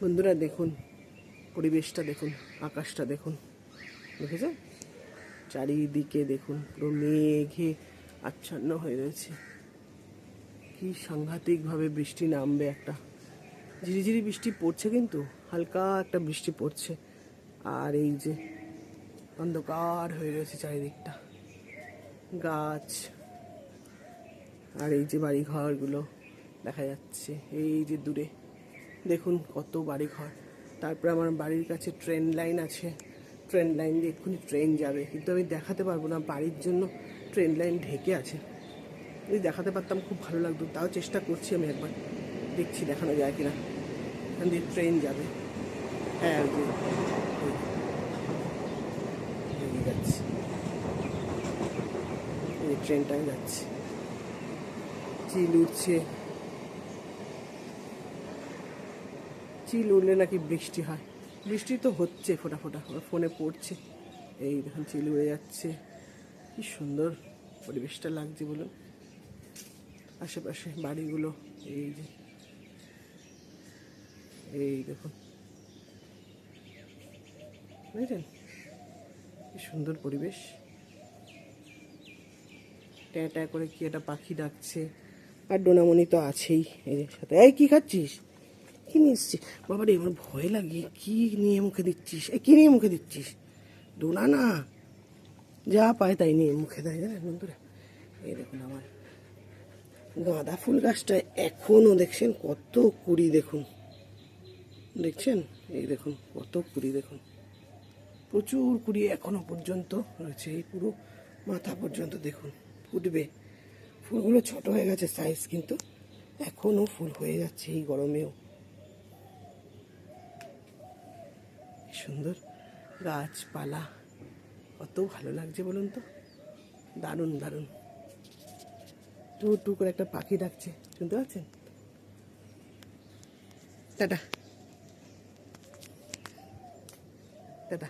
বন্ধুরা দেখুন পরিবেশটা, দেখুন আকাশটা, দেখুন দেখেছেন চারিদিকে, দেখুন পুরো মেঘে আচ্ছন্ন হয়ে রয়েছে। কি সাংঘাতিকভাবে বৃষ্টি নামবে, একটা ঝিরিঝিরি বৃষ্টি পড়ছে, কিন্তু হালকা একটা বৃষ্টি পড়ছে। আর এই যে অন্ধকার হয়ে রয়েছে চারিদিকটা, গাছ, আর এই যে বাড়ি ঘরগুলো দেখা যাচ্ছে এই যে দূরে, দেখুন কত বাড়ি ঘর। তারপরে আমার বাড়ির কাছে ট্রেন লাইন আছে, ট্রেন লাইন দিয়ে এক্ষুনি ট্রেন যাবে, কিন্তু আমি দেখাতে পারবো না, বাড়ির জন্য ট্রেন লাইন ঢেকে আছে। যদি দেখাতে পারতাম খুব ভালো লাগতো, তাও চেষ্টা করছি আমি, একবার দেখছি দেখানো যায় কিনা। এখান দিয়ে ট্রেন যাবে, হ্যাঁ ওই যে যাচ্ছে, এই ট্রেনটাই যাচ্ছে, চিল উঠছে, চিল উঠলে নাকি বৃষ্টি হয়, বৃষ্টি তো হচ্ছে ফোটা ফোটা, আমার ফোনে পড়ছে, এই দেখুন চিল উড়ে যাচ্ছে। কি সুন্দর পরিবেশটা লাগছে বলুন, আশেপাশে বাড়িগুলো, এই যে এই দেখুন, বুঝলেন কি সুন্দর পরিবেশ। ট্যাঁ ট্যাঁ করে কি একটা পাখি ডাকছে, আর ডোনামণি তো আছেই এই যে সাথে। এই কি খাচ্ছিস, কি নিচ্ছিস বাবা রে, আমার ভয় লাগে, কি নিয়ে মুখে দিচ্ছিস, এই কি নিয়ে মুখে দিচ্ছিস, ডোনা না, যা পায় তাই নিয়ে মুখে দেয়, জানেন বন্ধুরা। এই দেখুন আমার গাঁদা ফুল গাছটা এখনও দেখছেন কত কুড়ি, দেখুন দেখছেন, এই দেখুন কত কুড়ি, দেখুন প্রচুর কুড়ি এখনো পর্যন্ত রয়েছে, এই পুরো মাথা পর্যন্ত দেখুন, ফুটবে। ফুলগুলো ছোট হয়ে গেছে সাইজ, কিন্তু এখনো ফুল হয়ে যাচ্ছে এই গরমেও। সুন্দর গাছপালা, কত ভালো লাগছে বলুন তো, দারুণ দারুণ। টু টু করে একটা পাখি ডাকছে, শুনতে পাচ্ছেন? Tata tata.